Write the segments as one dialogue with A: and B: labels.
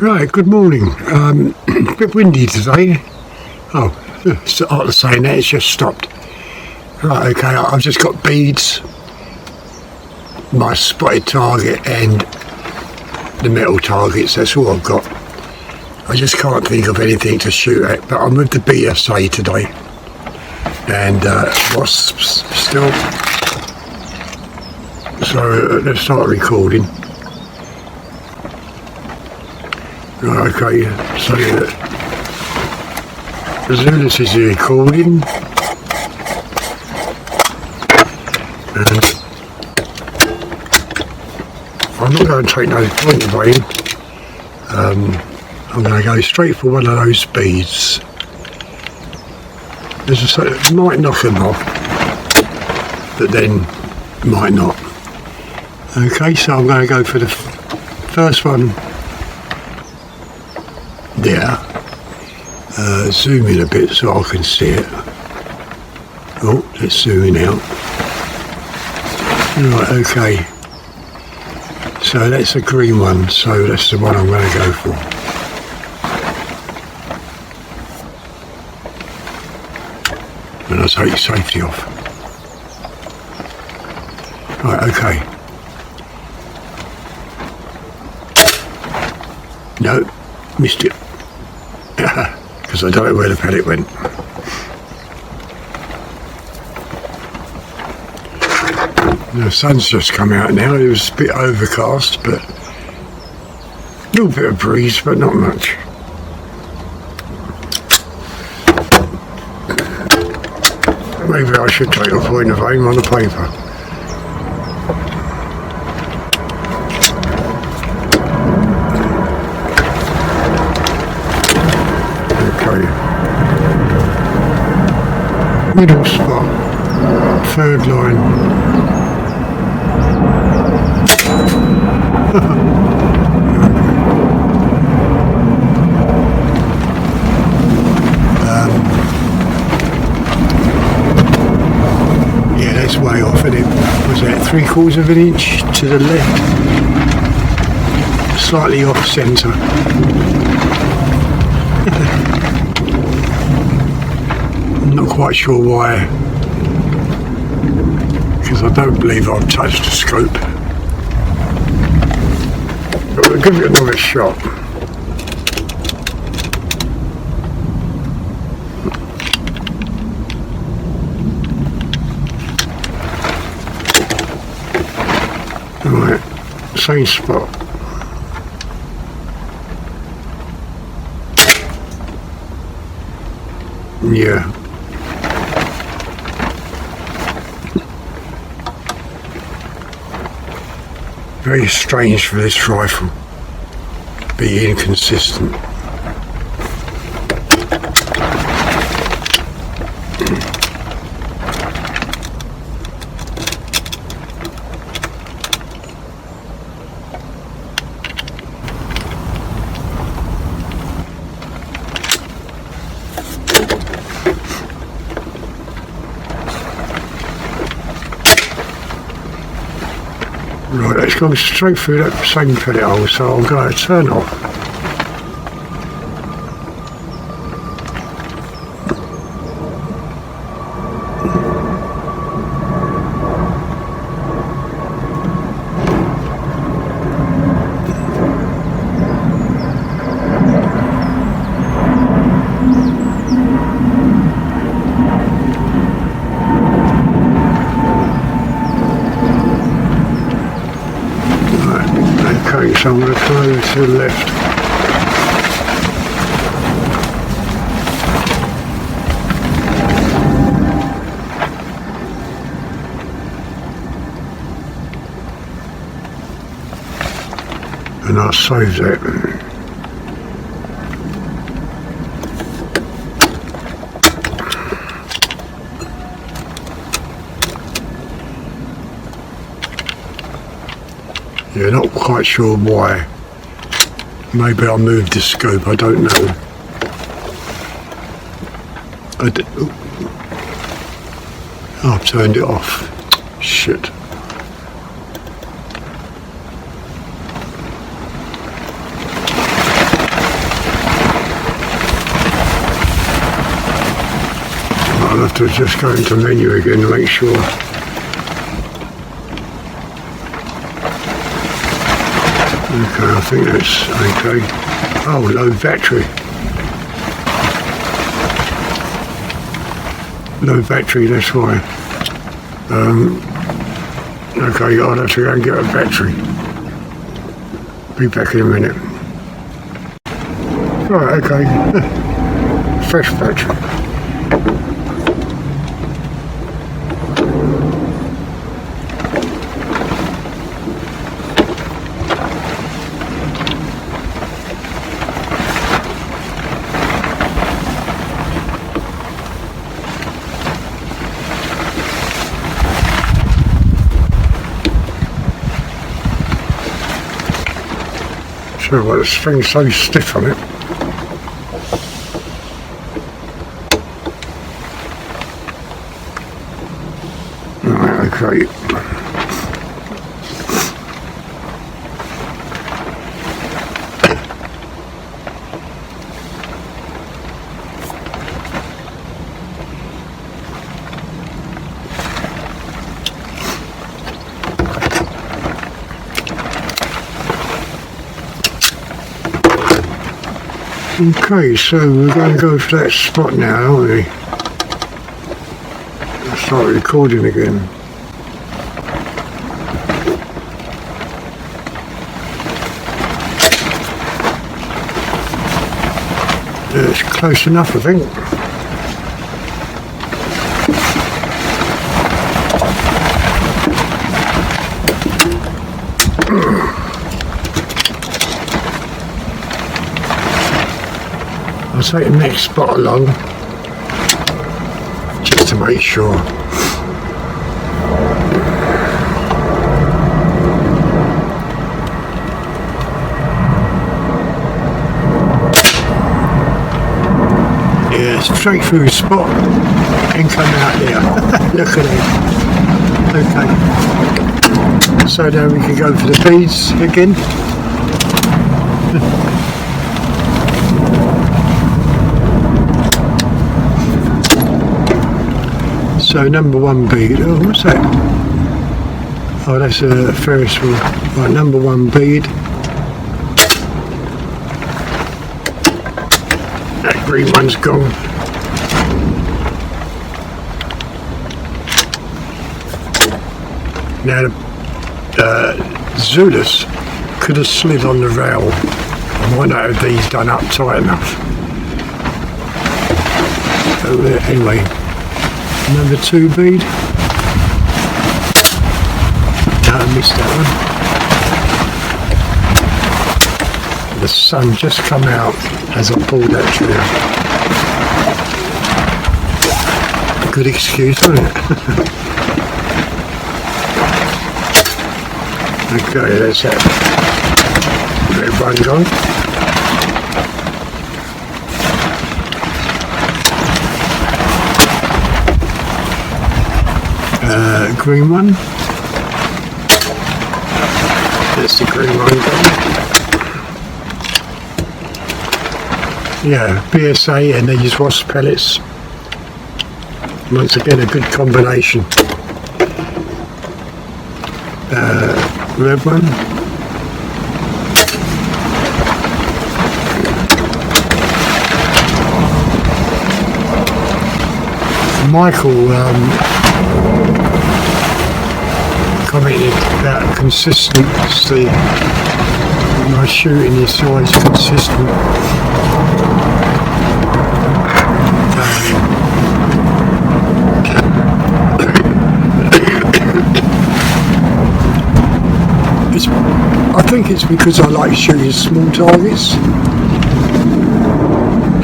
A: Right, good morning. A bit windy today. Oh, after saying that, it's just stopped. Right, okay, I've just got beads, my spotted target and the metal targets, that's all I've got. I just can't think of anything to shoot at, but I'm with the BSA today. And wasps still. So let's start recording. Right, okay, so as soon as this is recording, and I'm not going to take no point of aim. I'm going to go straight for one of those beads. It might knock them off, but then might not. Okay, so I'm going to go for the first one there. Zoom in a bit so I can see it. Oh, let's zoom in out. Right, okay. So that's a green one, so that's the one I'm going to go for. And I'll take safety off. Right, okay. No, missed it. Because I don't know where the pellet went. The sun's just come out now. It was a bit overcast, but a little bit of breeze, but not much. Maybe I should take a point of aim on the paper. Middle spot, third line. Yeah, that's way off, isn't it? Was that 3/4 of an inch to the left? Slightly off centre. I'm not quite sure why, because I don't believe I've touched the scope. But we'll give it another shot. Right, same spot. Yeah. Very strange for this rifle to be inconsistent. Right, it's gone straight through that same pellet hole, so I'm going to turn off. Okay, so I'm going to turn over to the left. And I'll save that. Yeah, not quite sure why. Maybe I moved the scope, I don't know. I've turned it off. Shit. I'll have to just go into menu again to make sure. Okay, I think that's okay. Oh, low battery. Low battery, that's why. Okay, I'll have to go and get a battery. Be back in a minute. Right, okay. Fresh battery. Sure, well, this thing's so stiff on it. Right, okay. Okay, so we're going to go for that spot now, aren't we? Let's start recording again. It's close enough, I think. I'll take the next spot along just to make sure. Yeah, straight through the spot and come out there. Look at it. Okay. So now we can go for the beads again. So number one bead, oh what's that? Oh, that's a Ferris wheel. Right, number one bead. That green one's gone. Now the Zulus could have slid on the rail. I might not have these done up tight enough. So anyway. Number two bead. No, I missed that one. The sun just come out as I pulled that trigger. Good excuse, isn't it? Okay, that's that. Red one gone. Green one. That's the green one gone. Yeah, BSA and these wasp pellets. Once again, a good combination. Red one. Michael commented about consistency. My shooting is always consistent. I think it's because I like shooting small targets,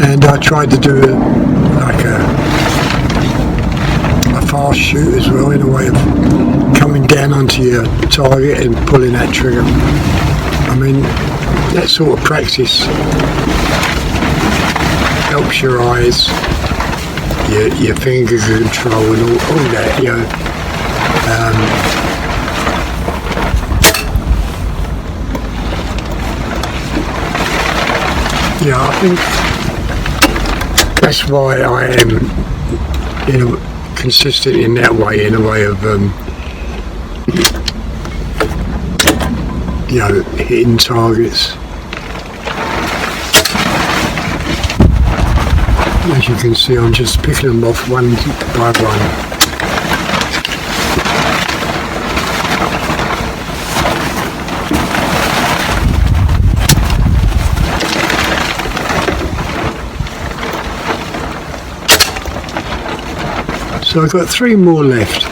A: and I tried to do it like a fast shoot as well, in a way of coming down onto your target and pulling that trigger. I mean, that sort of practice helps your eyes, your finger control and all that, you know. Yeah, I think that's why I am consistent in that way, in a way of hitting targets. As you can see, I'm just picking them off one by one. So I've got 3 more left.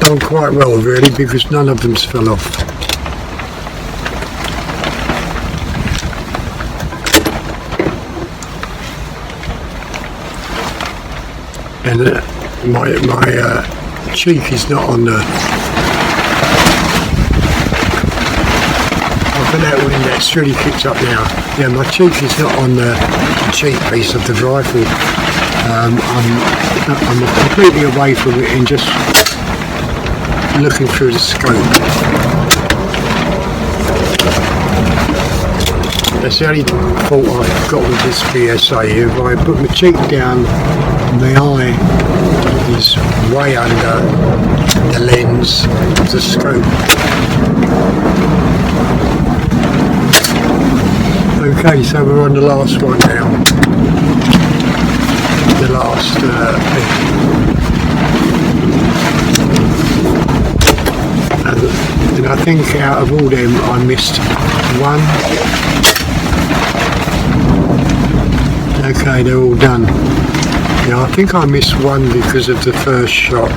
A: Done quite well really, because none of them's fell off. And my cheek is not on the... For that wind, that's really kicked up now. Yeah, my cheek is not on the cheek piece of the rifle. I'm completely away from it and just looking through the scope. That's the only fault I've got with this BSA. If I put my cheek down, my eye is way under the lens of the scope. Okay, so we're on the last one now. The last and I think out of all them I missed one. Okay, they're all done. Yeah, I think I missed one because of the first shot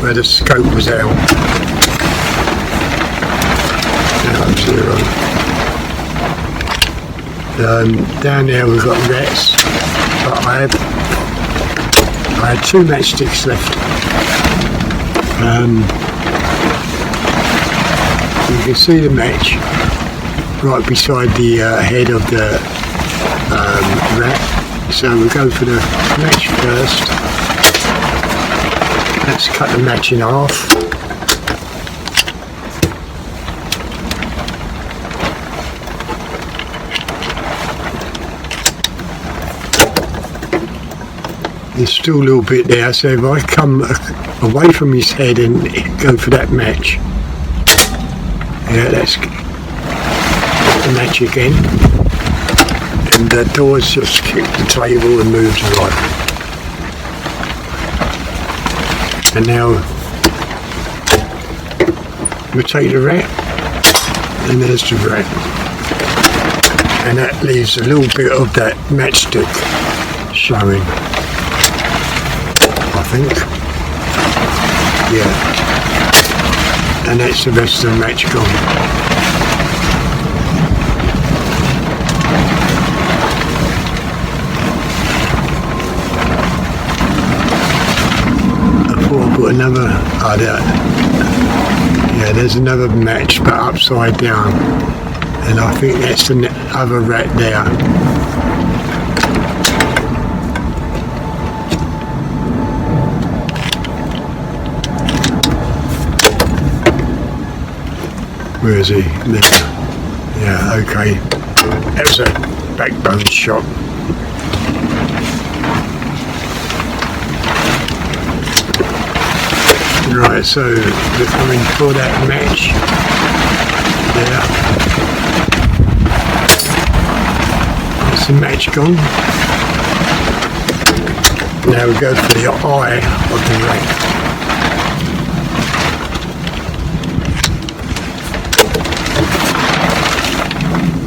A: where the scope was out. Now 0. Down there we've got rats, but I had 2 matchsticks left. You can see the match right beside the head of the rat. So we'll go for the match first. Let's cut the match in half. There's still a little bit there, so if I come away from his head and go for that match, yeah, that's the match again, and the doors just kicked the table and moved right. And now we take the rat, and there's the rat, and that leaves a little bit of that matchstick showing. I think, yeah, and that's the rest of the match gone. I thought I put another, yeah, there's another match but upside down, and I think that's the other rat there. Where is he? There. Yeah, okay. That was a backbone shot. Right, so we're coming for that match. There. That's the match gone. Now we go for the eye of the rat.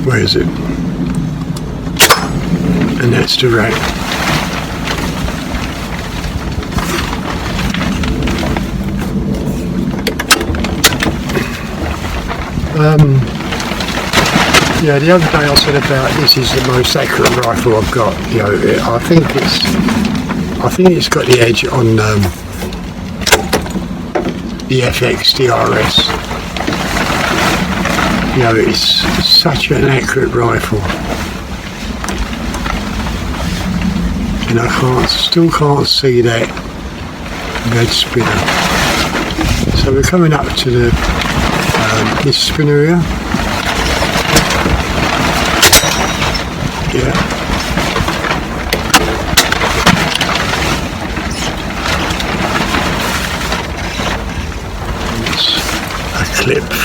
A: Where is it? And that's the rat. Yeah, the other day I said about this is the most accurate rifle I've got. You know, I think it's got the edge on the FX DRS. You know, it's such an accurate rifle, and I still can't see that red spinner. So we're coming up to the this spinner here. Yeah.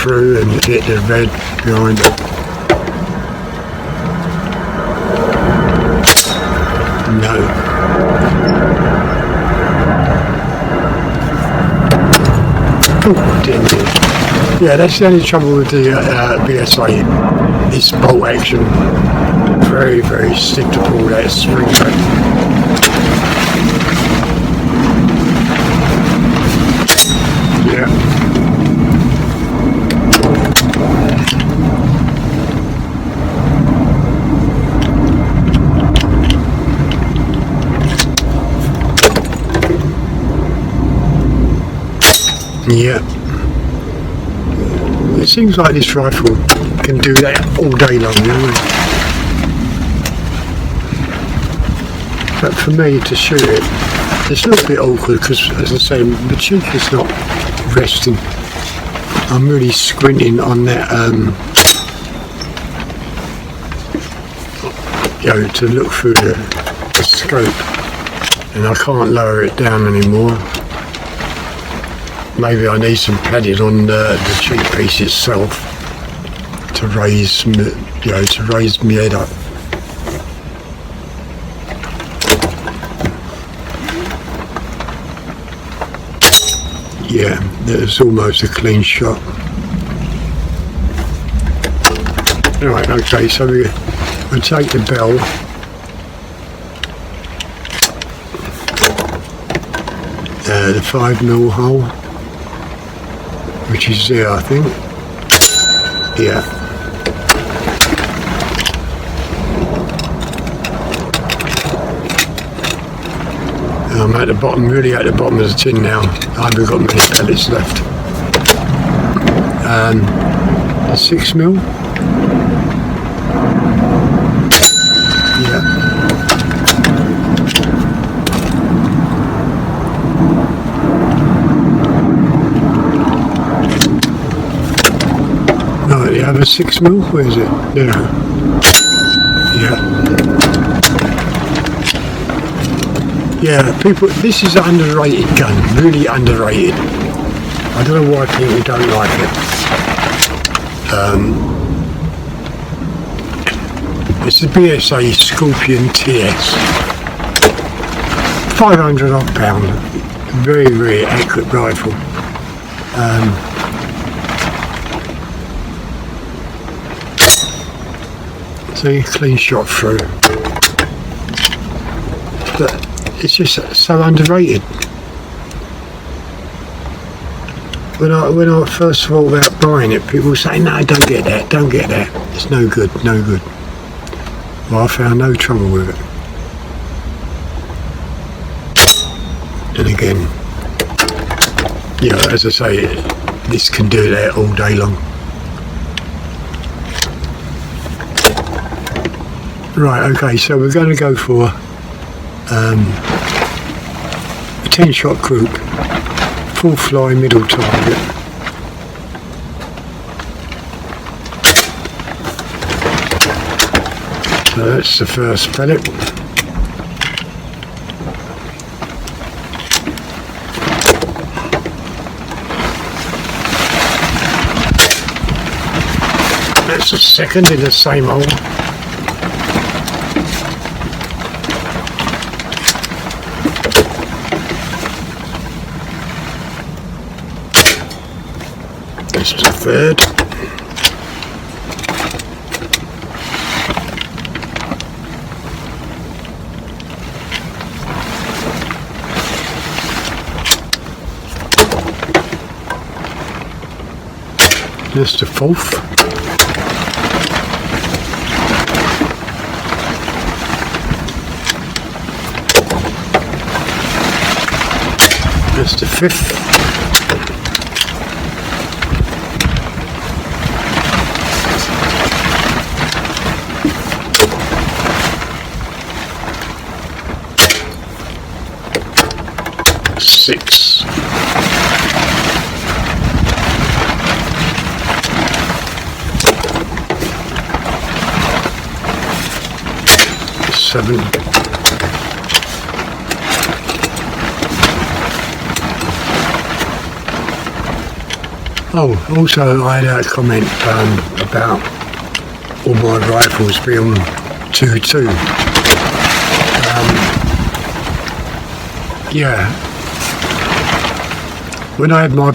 A: through and hit the red behind it. No. Oh, dear me. Yeah, that's the only trouble with the BSA. It's bolt action. Very, very stiff to pull that spring back. Yeah. Yeah. It seems like this rifle can do that all day long, you know. But for me to shoot it, it's a little bit awkward because, as I say, the cheek is not resting. I'm really squinting on that, you know, to look through the scope, and I can't lower it down anymore. Maybe I need some padding on the cheek piece itself to raise, you know, to raise my head up. Yeah, there's almost a clean shot. Right, okay, so we'll take the bell. The 5mm hole, which is there, I think. Yeah. I'm at the bottom, really at the bottom of the tin now. I haven't got many pellets left. 6mm. Yeah. Right, you have a 6mm? Where is it? There. Yeah. Yeah, people, this is an underrated gun, really underrated. I don't know why people don't like it. It's the BSA Scorpion TS. 500 odd pound. Very, very accurate rifle. See, clean shot through. But it's just so underrated. When I first thought about buying it, people say, no, don't get that, don't get that. It's no good, no good. Well, I found no trouble with it. And again, you know, as I say, this can do that all day long. Right, okay, so we're going to go for a 10-shot group, full fly middle target. So that's the first pellet. That's the second in the same hole. That's the third. That's the fourth. That's the fifth. Six. Seven. Oh, also I had a comment about all my rifles being 2-2. Yeah, when I had my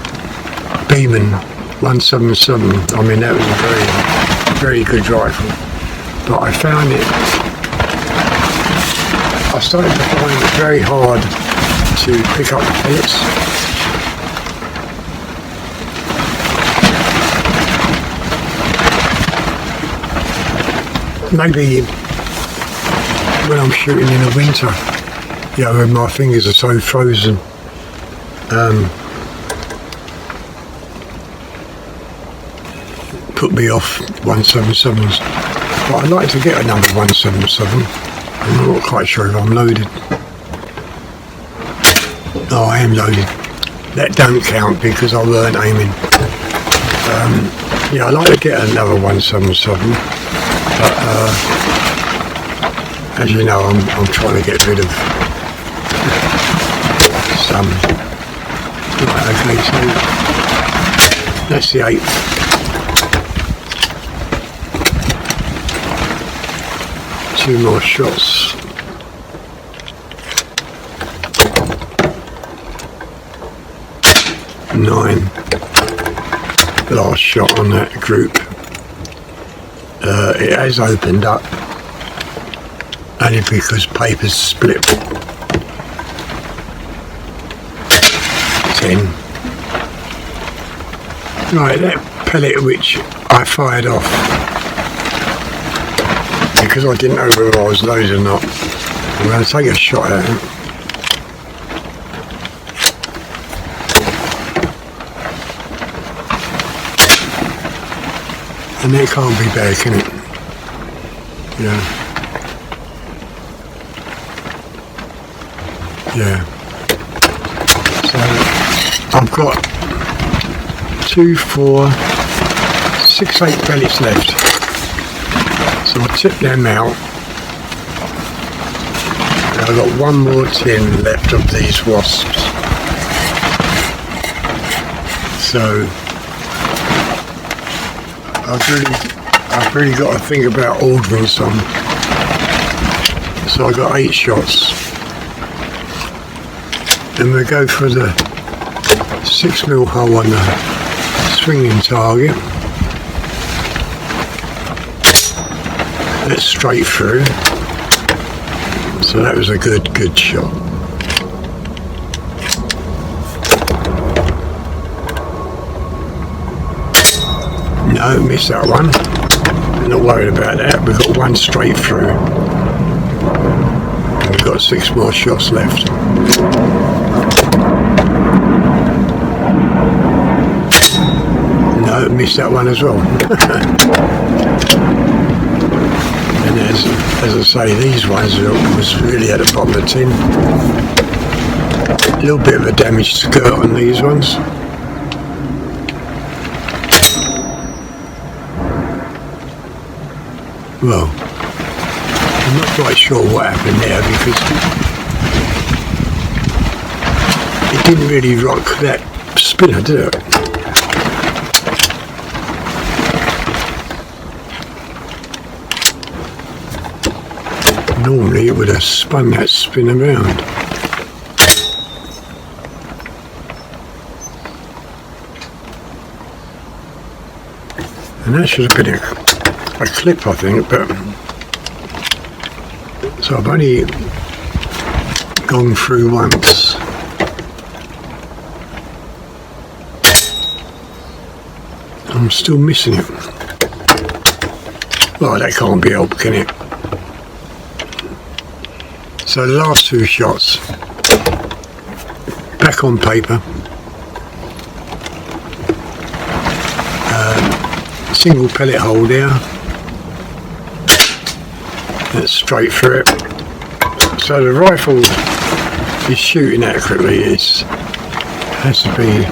A: Beeman 177, I mean that was a very good rifle, but I started to find it very hard to pick up the pellets. Maybe when I'm shooting in the winter, when my fingers are so frozen, put me off 177s. But I'd like to get another 177. I'm not quite sure if I'm loaded. Oh, I am loaded. That don't count because I weren't aiming. I'd like to get another 177. But as you know, I'm trying to get rid of some. Right, okay, so that's the 8th. Two more shots. Nine. Last shot on that group. It has opened up only because paper's split. 10. Right, that pellet which I fired off because I didn't know whether I was loaded or not, I'm going to take a shot at it. And that can't be bad, can it? Yeah. So I've got 2, 4, 6, 8 pellets left. So I'll tip them out. And I've got one more tin left of these wasps. So I've really got to think about ordering some. So I got 8 shots. And we'll go for the 6mm hole on the swinging target. That's straight through. So that was a good shot. No, missed that one. Not worried about that. We've got one straight through. And we've got 6 more shots left. No, missed that one as well. And as I say, these ones was really at the bottom of the tin. A little bit of a damaged skirt on these ones. Well, I'm not quite sure what happened there because it didn't really rock that spinner, did it? Normally it would have spun that spin around. And that should have been a clip, I think, but so I've only gone through once. I'm still missing it. Well, that can't be helped, can it? So the last 2 shots, back on paper, single pellet hole there, that's straight through it. So the rifle is shooting accurately, it has to be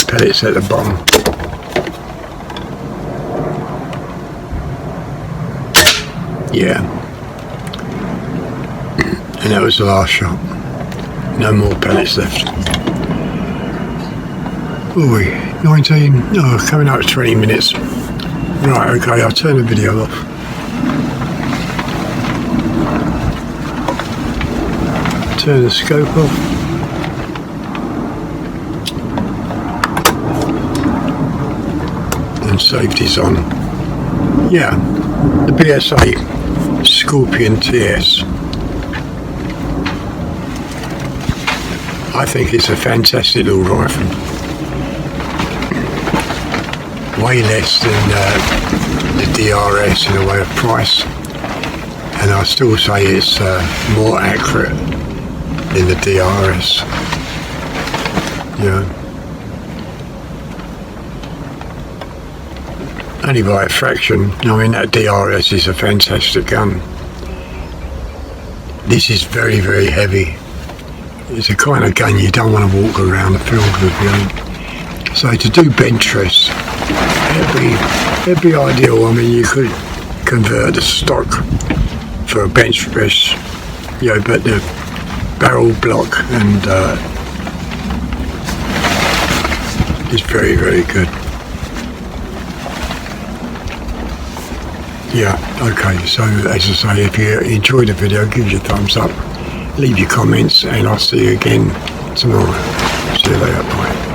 A: pellets at the bottom. Yeah. And that was the last shot. No more pellets left. are we? 19? Oh, coming up to 20 minutes. Right, okay, I'll turn the video off. Turn the scope off. And safety's on. Yeah, the BSA Scorpion TS. I think it's a fantastic little rifle. Way less than the DRS in a way of price, and I still say it's more accurate than the DRS. Yeah. Only by a fraction. I mean, that DRS is a fantastic gun. This is very, very heavy. It's a kind of gun you don't want to walk around the field with, you know. So to do bench press, it'd be ideal. I mean, you could convert the stock for a bench press, you know, but the barrel block and is very, very good. Yeah, okay, so as I say, if you enjoyed the video, give your thumbs up, leave your comments, and I'll see you again tomorrow. See you later, bye.